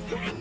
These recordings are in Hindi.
वेलकम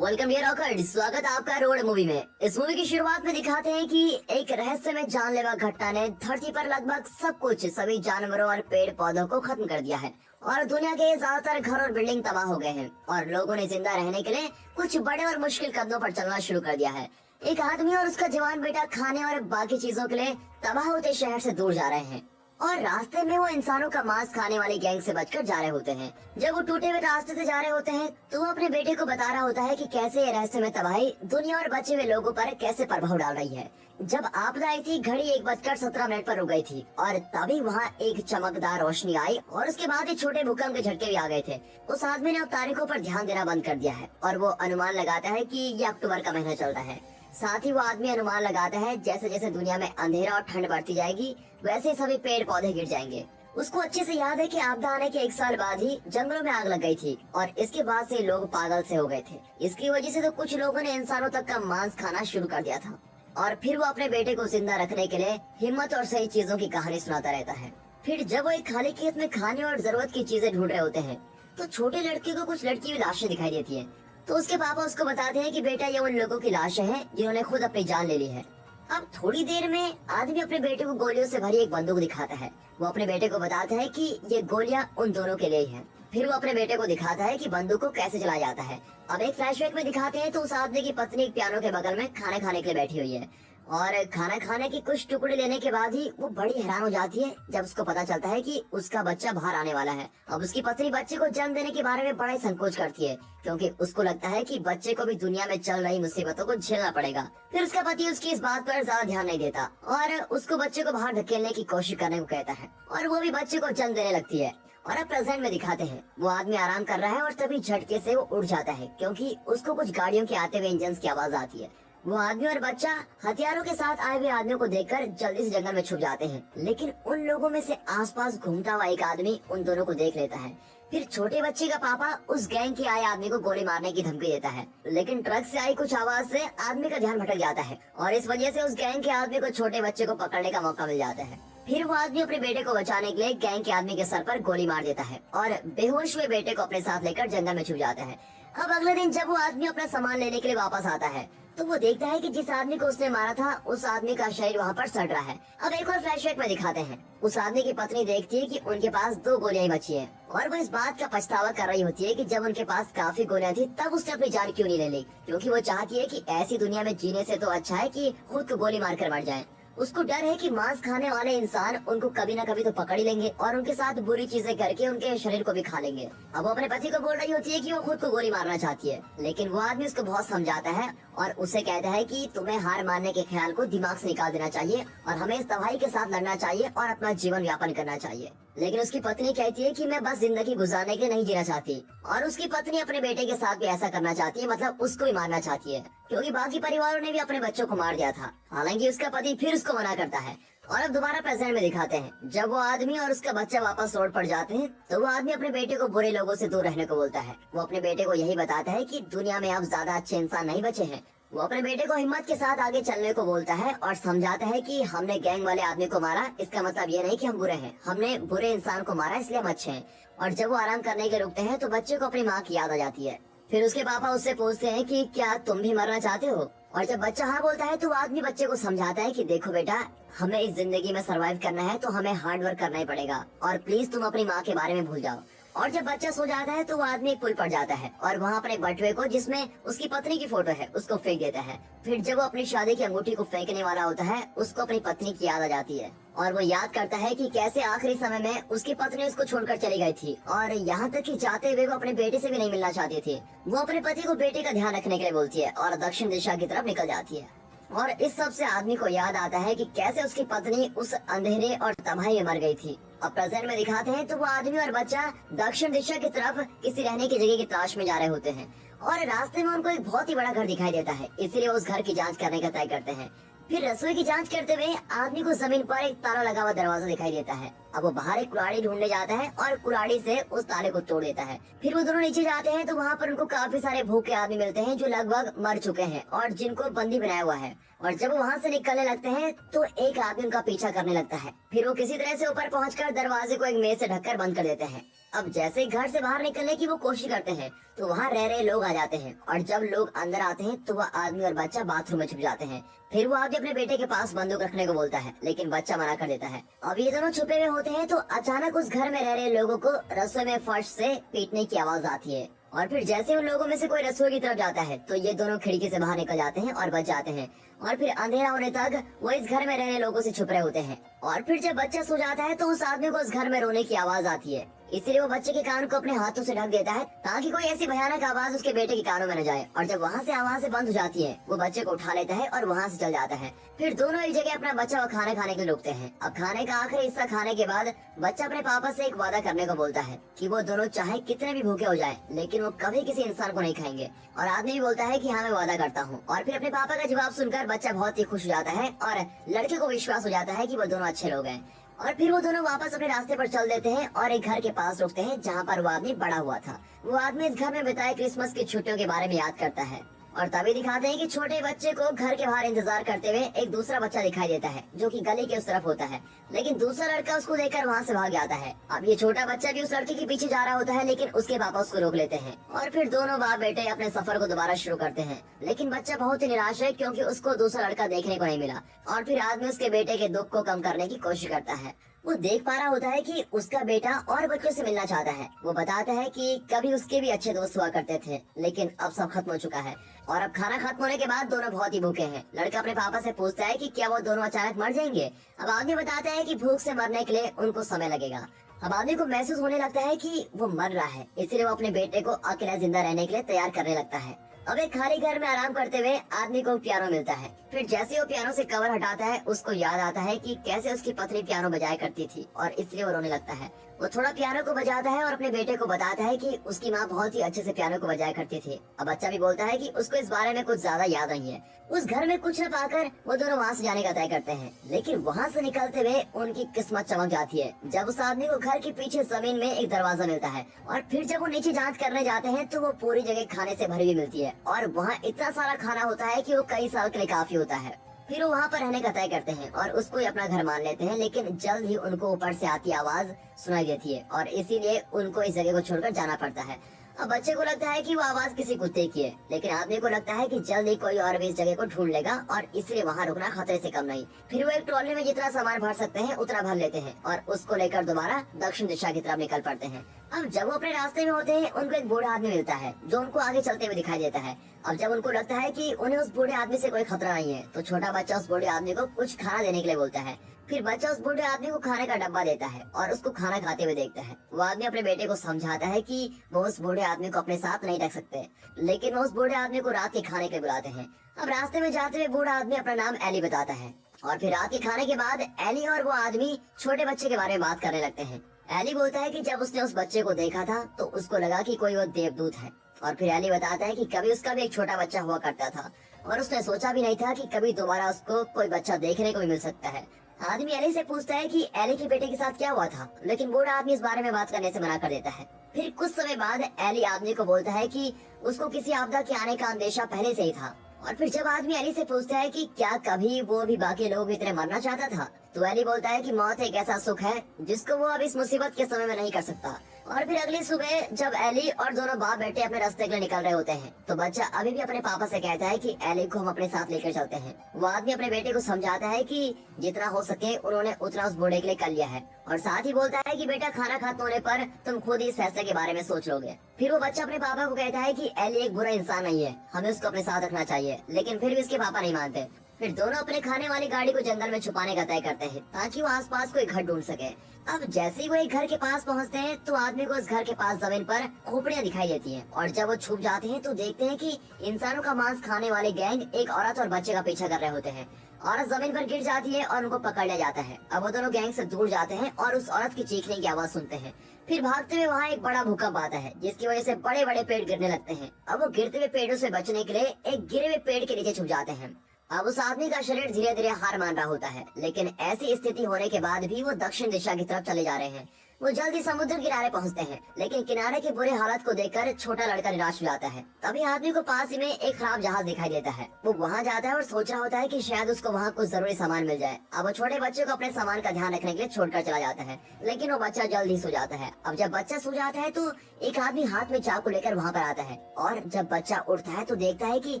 डियर रॉकर्ड, स्वागत है आपका रोड मूवी में। इस मूवी की शुरुआत में दिखाते हैं कि एक रहस्यमय जानलेवा घटना ने धरती पर लगभग सब कुछ, सभी जानवरों और पेड़ पौधों को खत्म कर दिया है और दुनिया के ज्यादातर घर और बिल्डिंग तबाह हो गए हैं और लोगों ने जिंदा रहने के लिए कुछ बड़े और मुश्किल कदमों पर चलना शुरू कर दिया है। एक आदमी और उसका जवान बेटा खाने और बाकी चीजों के लिए तबाह होते शहर से दूर जा रहे हैं और रास्ते में वो इंसानों का मांस खाने वाली गैंग से बचकर जा रहे होते हैं। जब वो टूटे हुए रास्ते से जा रहे होते हैं तो वो अपने बेटे को बता रहा होता है कि कैसे ये रहस्यमय तबाही दुनिया और बचे हुए लोगों पर कैसे प्रभाव डाल रही है। जब आपदा आई थी घड़ी 1:17 पर रुक गई थी और तभी वहाँ एक चमकदार रोशनी आई और उसके बाद ही छोटे भूकंप के झटके भी आ गए थे। उस आदमी ने अब तारीखों पर ध्यान देना बंद कर दिया है और वो अनुमान लगाता है कि ये अक्टूबर का महीना चलता है। साथ ही वो आदमी अनुमान लगाता है जैसे जैसे दुनिया में अंधेरा और ठंड बढ़ती जाएगी वैसे सभी पेड़ पौधे गिर जाएंगे। उसको अच्छे से याद है कि आपदा आने के 1 साल बाद ही जंगलों में आग लग गई थी और इसके बाद से लोग पागल से हो गए थे। इसकी वजह से तो कुछ लोगों ने इंसानों तक का मांस खाना शुरू कर दिया था और फिर वो अपने बेटे को जिंदा रखने के लिए हिम्मत और सही चीजों की कहानी सुनाता रहता है। फिर जब वो एक खाली खेत में खाने और जरूरत की चीजें ढूंढ रहे होते हैं तो छोटे लड़के को कुछ लड़की हुई लाशें दिखाई देती है। तो उसके पापा उसको बताते हैं कि बेटा ये उन लोगों की लाशें हैं जिन्होंने खुद अपनी जान ले ली है। अब थोड़ी देर में आदमी अपने बेटे को गोलियों से भरी एक बंदूक दिखाता है। वो अपने बेटे को बताता है कि ये गोलियां उन दोनों के लिए ही हैं। फिर वो अपने बेटे को दिखाता है कि बंदूक को कैसे चलाया जाता है। अब एक फ्लैशबैक में दिखाते हैं तो उस आदमी की पत्नी एक पियानो के बगल में खाना खाने के लिए बैठी हुई है और खाना खाने की कुछ टुकड़े लेने के बाद ही वो बड़ी हैरान हो जाती है जब उसको पता चलता है कि उसका बच्चा बाहर आने वाला है। अब उसकी पत्नी बच्चे को जन्म देने के बारे में बड़ा ही संकोच करती है क्योंकि उसको लगता है कि बच्चे को भी दुनिया में चल रही मुसीबतों को झेलना पड़ेगा। फिर उसका पति उसकी इस बात पर ज्यादा ध्यान नहीं देता और उसको बच्चे को बाहर धकेलने की कोशिश करने को कहता है और वो भी बच्चे को जन्म देने लगती है। और अब प्रेजेंट में दिखाते हैं वो आदमी आराम कर रहा है और तभी झटके से वो उड़ जाता है क्योंकि उसको कुछ गाड़ियों के आते हुए इंजन की आवाज आती है। वो आदमी और बच्चा हथियारों के साथ आए हुए आदमियों को देखकर जल्दी से जंगल में छुप जाते हैं, लेकिन उन लोगों में से आसपास घूमता हुआ एक आदमी उन दोनों को देख लेता है। फिर छोटे बच्चे का पापा उस गैंग के आए आदमी को गोली मारने की धमकी देता है, लेकिन ट्रक से आई कुछ आवाज से आदमी का ध्यान भटक जाता है और इस वजह से उस गैंग के आदमी को छोटे बच्चे को पकड़ने का मौका मिल जाता है। फिर वो आदमी अपने बेटे को बचाने के लिए गैंग के आदमी के सर पर गोली मार देता है और बेहोश हुए बेटे को अपने साथ लेकर जंगल में छुप जाता है। अब अगले दिन जब वो आदमी अपना सामान लेने के लिए वापस आता है तो वो देखता है कि जिस आदमी को उसने मारा था उस आदमी का शरीर वहाँ पर सड़ रहा है। अब एक और फ्लैशबैक में दिखाते हैं उस आदमी की पत्नी देखती है कि उनके पास 2 गोलियां ही बची हैं और वो इस बात का पछतावा कर रही होती है कि जब उनके पास काफी गोलियां थी तब उसने अपनी जान क्यों नहीं ले ली, क्योंकि वो चाहती है कि ऐसी दुनिया में जीने से तो अच्छा है कि खुद को गोली मारकर मर जाए। उसको डर है कि मांस खाने वाले इंसान उनको कभी न कभी तो पकड़ ही लेंगे और उनके साथ बुरी चीजें करके उनके शरीर को भी खा लेंगे। अब वो अपने पति को बोल रही होती है कि वो खुद को गोली मारना चाहती है, लेकिन वो आदमी उसको बहुत समझाता है और उसे कहता है कि तुम्हें हार मानने के ख्याल को दिमाग से निकाल देना चाहिए और हमें इस तबाही के साथ लड़ना चाहिए और अपना जीवन यापन करना चाहिए। लेकिन उसकी पत्नी कहती है कि मैं बस जिंदगी गुजारने के नहीं जीना चाहती और उसकी पत्नी अपने बेटे के साथ भी ऐसा करना चाहती है, मतलब उसको ही मारना चाहती है क्योंकि बाकी परिवारों ने भी अपने बच्चों को मार दिया था। हालांकि उसका पति फिर उसको मना करता है। और अब दोबारा प्रेजेंट में दिखाते हैं जब वो आदमी और उसका बच्चा वापस रोड पर जाते हैं तो वो आदमी अपने बेटे को बुरे लोगों से दूर रहने को बोलता है। वो अपने बेटे को यही बताता है कि दुनिया में अब ज्यादा अच्छे इंसान नहीं बचे हैं। वो अपने बेटे को हिम्मत के साथ आगे चलने को बोलता है और समझाता है कि हमने गैंग वाले आदमी को मारा, इसका मतलब ये नहीं कि हम बुरे हैं, हमने बुरे इंसान को मारा इसलिए हम अच्छे हैं। और जब वो आराम करने के लिए रुकते हैं तो बच्चे को अपनी माँ की याद आ जाती है। फिर उसके पापा उससे पूछते हैं कि क्या तुम भी मरना चाहते हो, और जब बच्चा हाँ बोलता है तो वो आदमी बच्चे को समझाता है कि देखो बेटा, हमें इस जिंदगी में सरवाइव करना है तो हमें हार्ड वर्क करना ही पड़ेगा और प्लीज तुम अपनी माँ के बारे में भूल जाओ। और जब बच्चा सो जाता है तो वो आदमी एक पुल पर जाता है और वहाँ अपने बटुए को जिसमें उसकी पत्नी की फोटो है उसको फेंक देता है। फिर जब वो अपनी शादी की अंगूठी को फेंकने वाला होता है उसको अपनी पत्नी की याद आ जाती है और वो याद करता है कि कैसे आखिरी समय में उसकी पत्नी उसको छोड़कर चली गई थी और यहाँ तक कि जाते हुए वो अपने बेटे से भी नहीं मिलना चाहती थी। वो अपने पति को बेटे का ध्यान रखने के लिए बोलती है और दक्षिण दिशा की तरफ निकल जाती है। और इस सब से आदमी को याद आता है कि कैसे उसकी पत्नी उस अंधेरे और तबाही में मर गई थी। अब प्रेजेंट में दिखाते हैं तो वो आदमी और बच्चा दक्षिण दिशा की तरफ किसी रहने की जगह की तलाश में जा रहे होते हैं और रास्ते में उनको एक बहुत ही बड़ा घर दिखाई देता है, इसलिए उस घर की जांच करने का तय करते हैं। फिर रसोई की जांच करते हुए आदमी को जमीन पर एक ताला लगा हुआ दरवाजा दिखाई देता है। अब वो बाहर एक कुल्हाड़ी ढूंढने जाता है और कुल्हाड़ी से उस ताले को तोड़ देता है। फिर वो दोनों नीचे जाते हैं तो वहाँ पर उनको काफी सारे भूखे आदमी मिलते हैं जो लगभग मर चुके हैं और जिनको बंदी बनाया हुआ है। और जब वो वहाँ से निकलने लगते हैं तो एक आदमी उनका पीछा करने लगता है। फिर वो किसी तरह से ऊपर पहुंचकर दरवाजे को एक मेज से ढककर बंद कर देते हैं। अब जैसे ही घर से बाहर निकलने की वो कोशिश करते हैं तो वहाँ रह रहे लोग आ जाते हैं, और जब लोग अंदर आते हैं तो वह आदमी और बच्चा बाथरूम में छुप जाते हैं। फिर वो आदमी अपने बेटे के पास बंदूक रखने को बोलता है, लेकिन बच्चा मना कर देता है। अब ये दोनों छुपे हुए होते हैं तो अचानक उस घर में रह रहे लोगों को रसोई में फर्श से पीटने की आवाज आती है, और फिर जैसे उन लोगों में से कोई रसोई की तरफ जाता है तो ये दोनों खिड़की से बाहर निकल जाते हैं और बच जाते हैं। और फिर अंधेरा होने तक वो इस घर में रहने लोगों से छुप रहे होते हैं। और फिर जब बच्चा सो जाता है तो उस आदमी को उस घर में रोने की आवाज आती है, इसीलिए वो बच्चे के कान को अपने हाथों से ढक देता है ताकि कोई ऐसी भयानक आवाज उसके बेटे के कानों में न जाए। और जब वहाँ से आवाजें बंद हो जाती है वो बच्चे को उठा लेता है और वहाँ से चल जाता है। फिर दोनों एक जगह अपना बच्चा हुआ खाना खाने के लिए रुकते हैं। अब खाने का आखिरी हिस्सा खाने के बाद बच्चा अपने पापा से एक वादा करने को बोलता है कि वो दोनों चाहे कितने भी भूखे हो जाए लेकिन वो कभी किसी इंसान को नहीं खाएंगे। और आदमी भी बोलता है कि हाँ मैं वादा करता हूँ। और फिर अपने पापा का जवाब सुनकर बच्चा बहुत ही खुश हो जाता है और लड़के को विश्वास हो जाता है कि वो दोनों अच्छे लोग हैं। और फिर वो दोनों वापस अपने रास्ते पर चल देते हैं और एक घर के पास रुकते हैं जहाँ पर वो आदमी बड़ा हुआ था। वो आदमी इस घर में बिताए क्रिसमस की छुट्टियों के बारे में याद करता है, और तभी दिखाते हैं कि छोटे बच्चे को घर के बाहर इंतजार करते हुए एक दूसरा बच्चा दिखाई देता है जो कि गली के उस तरफ होता है, लेकिन दूसरा लड़का उसको देखकर वहाँ से भाग जाता है। अब ये छोटा बच्चा भी उस लड़के के पीछे जा रहा होता है, लेकिन उसके पापा उसको रोक लेते हैं और फिर दोनों बाप बेटे अपने सफर को दोबारा शुरू करते हैं। लेकिन बच्चा बहुत ही निराश है क्योंकि उसको दूसरा लड़का देखने को नहीं मिला। और फिर आदमी उसके बेटे के दुख को कम करने की कोशिश करता है। वो देख पा रहा होता है कि उसका बेटा और बच्चों से मिलना चाहता है। वो बताता है कि कभी उसके भी अच्छे दोस्त हुआ करते थे, लेकिन अब सब खत्म हो चुका है। और अब खाना खत्म होने के बाद दोनों बहुत ही भूखे हैं। लड़का अपने पापा से पूछता है कि क्या वो दोनों अचानक मर जाएंगे। अब आदमी बताता है कि भूख से मरने के लिए उनको समय लगेगा। अब आदमी को महसूस होने लगता है कि वो मर रहा है, इसलिए वो अपने बेटे को अकेला जिंदा रहने के लिए तैयार करने लगता है। अब एक खाली घर में आराम करते हुए आदमी को पियानो मिलता है। फिर जैसे वो पियानो से कवर हटाता है उसको याद आता है कि कैसे उसकी पत्नी पियानो बजाया करती थी, और इसलिए वो रोने लगता है। वो थोड़ा पियानो को बजाता है और अपने बेटे को बताता है कि उसकी माँ बहुत ही अच्छे से पियानो को बजाया करती थी। अब बच्चा भी बोलता है कि उसको इस बारे में कुछ ज्यादा याद नहीं है। उस घर में कुछ न पाकर वो दोनों वहाँ से जाने का तय करते हैं, लेकिन वहाँ से निकलते हुए उनकी किस्मत चमक जाती है जब उस आदमी को घर के पीछे जमीन में एक दरवाजा मिलता है। और फिर जब वो नीचे जांच करने जाते हैं तो वो पूरी जगह खाने से भरी हुई मिलती है, और वहाँ इतना सारा खाना होता है कि वो कई साल के लिए काफी होता है। फिर वो वहाँ पर रहने का तय करते हैं और उसको ही अपना घर मान लेते हैं, लेकिन जल्द ही उनको ऊपर से आती आवाज सुनाई देती है और इसीलिए उनको इस जगह को छोड़कर जाना पड़ता है। अब बच्चे को लगता है कि वो आवाज किसी कुत्ते की है, लेकिन आदमी को लगता है कि जल्द ही कोई और भी इस जगह को ढूंढ लेगा और इसलिए वहाँ रुकना खतरे से कम नहीं। फिर वो एक ट्रॉली में जितना सामान भर सकते हैं उतना भर लेते हैं और उसको लेकर दोबारा दक्षिण दिशा की तरफ निकल पड़ते हैं। अब जब वो अपने रास्ते में होते हैं उनको एक बूढ़ा आदमी मिलता है जो उनको आगे चलते हुए दिखाई देता है। अब जब उनको लगता है कि उन्हें उस बूढ़े आदमी से कोई खतरा नहीं है तो छोटा बच्चा उस बूढ़े आदमी को कुछ खाना देने के लिए बोलता है। फिर बच्चा उस बूढ़े आदमी को खाने का डब्बा देता है और उसको खाना खाते हुए देखता है। वो आदमी अपने बेटे को समझाता है कि वो उस बूढ़े आदमी को अपने साथ नहीं रख सकते, लेकिन वो उस बूढ़े आदमी को रात के खाने के लिए बुलाते हैं। अब रास्ते में जाते हुए बूढ़ा आदमी अपना नाम एली बताता है, और फिर रात के खाने के बाद एली और वो आदमी छोटे बच्चे के बारे में बात करने लगते हैं। एली बोलता है कि जब उसने उस बच्चे को देखा था तो उसको लगा कि कोई वो देवदूत है। और फिर एली बताता है कि कभी उसका भी एक छोटा बच्चा हुआ करता था और उसने सोचा भी नहीं था कि कभी दोबारा उसको कोई बच्चा देखने को भी मिल सकता है। आदमी एली से पूछता है कि एली के बेटे के साथ क्या हुआ था, लेकिन बूढ़ा आदमी इस बारे में बात करने से मना कर देता है। फिर कुछ समय बाद एली आदमी को बोलता है कि उसको किसी आपदा के आने का अंदेशा पहले से ही था। और फिर जब आदमी एली से पूछता है कि क्या कभी वो भी बाकी लोगों की तरह मरना चाहता था, तो एली बोलता है कि मौत एक ऐसा सुख है जिसको वो अब इस मुसीबत के समय में नहीं कर सकता। और फिर अगली सुबह जब एली और दोनों बाप बेटे अपने रास्ते के लिए निकल रहे होते हैं तो बच्चा अभी भी अपने पापा से कहता है कि एली को हम अपने साथ लेकर चलते हैं। वो आदमी अपने बेटे को समझाता है कि जितना हो सके उन्होंने उतना उस बूढ़े के लिए कर लिया है, और साथ ही बोलता है कि बेटा खाना खत्म होने पर तुम खुद ही इस फैसले के बारे में सोच लोगे। फिर वो बच्चा अपने पापा को कहता है कि एली एक बुरा इंसान नहीं है, हमें उसको अपने साथ रखना चाहिए, लेकिन फिर भी उसके पापा नहीं मानते। फिर दोनों अपने खाने वाली गाड़ी को जंगल में छुपाने का तय करते हैं ताकि वो आसपास कोई घर ढूंढ सके। अब जैसे ही वो एक घर के पास पहुंचते हैं तो आदमी को उस घर के पास जमीन पर खोपड़ियां दिखाई देती हैं, और जब वो छुप जाते हैं तो देखते हैं कि इंसानों का मांस खाने वाले गैंग एक औरत और बच्चे का पीछा कर रहे होते हैं। औरत जमीन पर गिर जाती है और उनको पकड़ लिया जाता है। अब वो दोनों गैंग से दूर जाते हैं और उस औरत की चीखने की आवाज सुनते हैं। फिर भागते हुए वहाँ एक बड़ा भूकंप आता है जिसकी वजह से बड़े बड़े पेड़ गिरने लगते हैं। अब वो गिरते हुए पेड़ों से बचने के लिए एक गिरे हुए पेड़ के नीचे छुप जाते हैं। अब उस आदमी का शरीर धीरे धीरे हार मान रहा होता है, लेकिन ऐसी स्थिति होने के बाद भी वो दक्षिण दिशा की तरफ चले जा रहे हैं। वो जल्दी समुद्र किनारे पहुंचते हैं, लेकिन किनारे की बुरी हालत को देखकर छोटा लड़का निराश हो जाता है। तभी आदमी को पास ही में एक खराब जहाज दिखाई देता है। वो वहाँ जाता है और सोच रहा होता है कि शायद उसको वहाँ कुछ जरूरी सामान मिल जाए। अब वो छोटे बच्चे को अपने सामान का ध्यान रखने के लिए छोड़कर चला जाता है, लेकिन वो बच्चा जल्द ही सो जाता है। अब जब बच्चा सो जाता है तो एक आदमी हाथ में चाकू लेकर वहाँ पर आता है, और जब बच्चा उठता है तो देखता है कि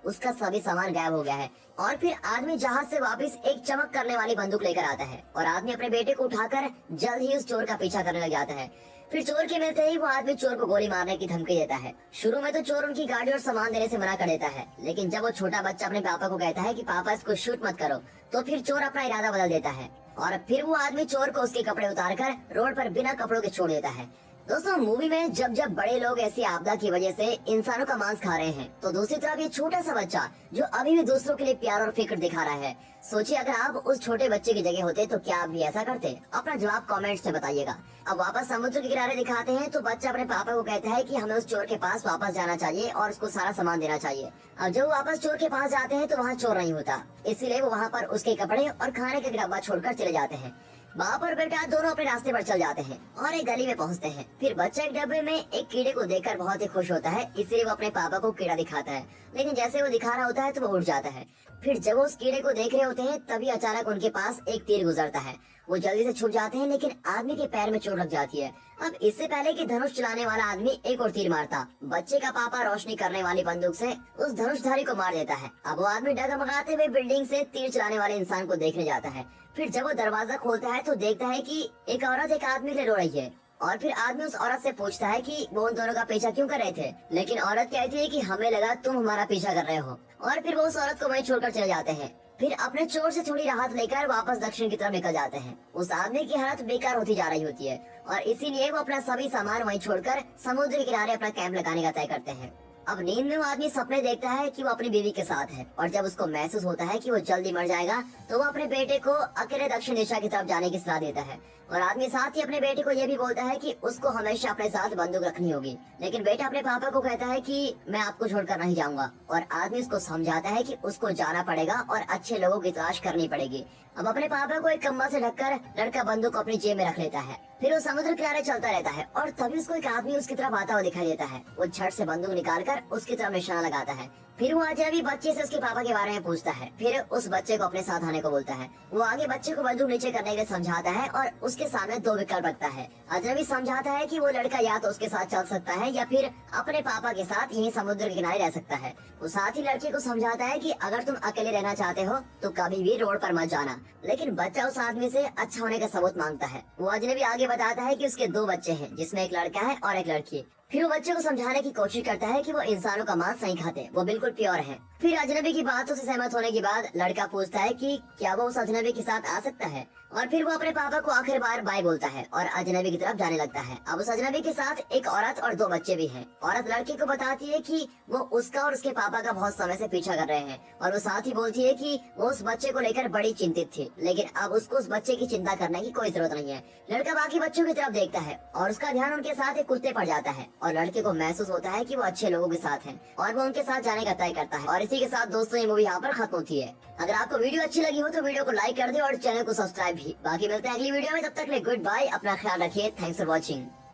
उसका सभी सामान गायब हो गया है। और फिर आदमी जहाज से वापस एक चमक करने वाली बंदूक लेकर आता है, और आदमी अपने बेटे को उठाकर जल्द ही उस चोर का पीछा करने लग जाता है। फिर चोर के मिलते ही वो आदमी चोर को गोली मारने की धमकी देता है। शुरू में तो चोर उनकी गाड़ी और सामान देने से मना कर देता है, लेकिन जब वो छोटा बच्चा अपने पापा को कहता है कि पापा इसको शूट मत करो, तो फिर चोर अपना इरादा बदल देता है, और फिर वो आदमी चोर को उसके कपड़े उतारकर रोड पर बिना कपड़ों के छोड़ देता है। दोस्तों, मूवी में जब जब बड़े लोग ऐसी आपदा की वजह से इंसानों का मांस खा रहे हैं, तो दूसरी तरफ ये छोटा सा बच्चा जो अभी भी दूसरों के लिए प्यार और फिक्र दिखा रहा है। सोचिए, अगर आप उस छोटे बच्चे की जगह होते तो क्या आप भी ऐसा करते? अपना जवाब कमेंट्स में बताइएगा। अब वापस समुद्र के किनारे दिखाते हैं तो बच्चा अपने पापा को कहता है कि हमें उस चोर के पास वापस जाना चाहिए और उसको सारा सामान देना चाहिए। अब जब वो वापस चोर के पास जाते हैं तो वहाँ चोर नहीं होता, इसीलिए वो वहाँ पर उसके कपड़े और खाने का डब्बा छोड़कर चले जाते हैं। बाप और बेटा दोनों अपने रास्ते पर चल जाते हैं और एक गली में पहुंचते हैं। फिर बच्चा एक डब्बे में एक कीड़े को देखकर बहुत ही खुश होता है, इसलिए वो अपने पापा को कीड़ा दिखाता है, लेकिन जैसे वो दिखा रहा होता है तो वो उड़ जाता है। फिर जब वो उस कीड़े को देख रहे होते हैं तभी अचानक उनके पास एक तीर गुजरता है। वो जल्दी से छुप जाते हैं, लेकिन आदमी के पैर में चोट लग जाती है। अब इससे पहले कि धनुष चलाने वाला आदमी एक और तीर मारता, बच्चे का पापा रोशनी करने वाली बंदूक से उस धनुषधारी को मार देता है। अब वो आदमी डगमगाते हुए बिल्डिंग से तीर चलाने वाले इंसान को देखने जाता है। फिर जब वो दरवाजा खोलता है तो देखता है कि एक औरत एक आदमी के लिए रो रही है, और फिर आदमी उस औरत से पूछता है कि वो उन दोनों का पीछा क्यों कर रहे थे, लेकिन औरत कहती है कि हमें लगा तुम हमारा पीछा कर रहे हो, और फिर वो उस औरत को वहीं छोड़कर चले जाते हैं। फिर अपने चोर से थोड़ी राहत लेकर वापस दक्षिण की तरफ निकल जाते हैं। उस आदमी की हालत बेकार होती जा रही होती है, और इसीलिए वो अपना सभी सामान वहीं छोड़कर समुद्र के किनारे अपना कैंप लगाने का तय करते हैं। अब नींद में वो आदमी सपने देखता है कि वो अपनी बीवी के साथ है, और जब उसको महसूस होता है कि वो जल्दी मर जाएगा तो वो अपने बेटे को अकेले दक्षिण दिशा की तरफ जाने की सलाह देता है। और आदमी साथ ही अपने बेटे को ये भी बोलता है कि उसको हमेशा अपने साथ बंदूक रखनी होगी, लेकिन बेटा अपने पापा को कहता है कि मैं आपको छोड़कर नहीं जाऊंगा, और आदमी उसको समझाता है कि उसको जाना पड़ेगा और अच्छे लोगों की तलाश करनी पड़ेगी। अब अपने पापा को एक कंबल से ढककर लड़का बंदूक अपनी जेब में रख लेता है। फिर वो समुद्र किनारे चलता रहता है, और तभी उसको एक आदमी उसकी तरफ आता हुआ दिखाई देता है। वो झट से बंदूक निकालकर उसकी तरफ निशाना लगाता है। फिर वो अजनबी बच्चे से उसके पापा के बारे में पूछता है, फिर उस बच्चे को अपने साथ आने को बोलता है। वो आगे बच्चे को बंदूक नीचे करने के लिए समझाता है, और उसके सामने दो विकल्प रखता है। अजनबी समझाता है कि वो लड़का या तो उसके साथ चल सकता है या फिर अपने पापा के साथ यहीं समुद्र के किनारे रह सकता है। वो साथ ही लड़के को समझाता है कि अगर तुम अकेले रहना चाहते हो तो कभी भी रोड पर मत जाना, लेकिन बच्चा उस आदमी से अच्छा होने का सबूत मांगता है। वो अजनबी आगे बताता है कि उसके दो बच्चे हैं, जिसमें एक लड़का है और एक लड़की। फिर वो बच्चे को समझाने की कोशिश करता है कि वो इंसानों का मांस नहीं खाते, वो बिल्कुल प्योर है। फिर अजनबी की बातों से सहमत होने के बाद लड़का पूछता है कि क्या वो उस अजनबी के साथ आ सकता है, और फिर वो अपने पापा को आखिर बार बाय बोलता है और अजनबी की तरफ जाने लगता है। अब उस अजनबी के साथ एक औरत और दो बच्चे भी हैं। औरत लड़के को बताती है कि वो उसका और उसके पापा का बहुत समय से पीछा कर रहे हैं, और वो साथ ही बोलती है कि वो उस बच्चे को लेकर बड़ी चिंतित थी, लेकिन अब उसको उस बच्चे की चिंता करने की कोई जरूरत नहीं है। लड़का बाकी बच्चों की तरफ देखता है और उसका ध्यान उनके साथ एक कुत्ते पर जाता है, और लड़के को महसूस होता है कि वो अच्छे लोगों के साथ हैं, और वो उनके साथ जाने का तय करता है। और इसी के साथ दोस्तों ये मूवी यहाँ पर खत्म होती है। अगर आपको वीडियो अच्छी लगी हो तो वीडियो को लाइक कर दे और चैनल को सब्सक्राइब भी। बाकी मिलते हैं अगली वीडियो में, तब तक के लिए गुड बाय, अपना ख्याल रखिए, थैंक्स फॉर वॉचिंग।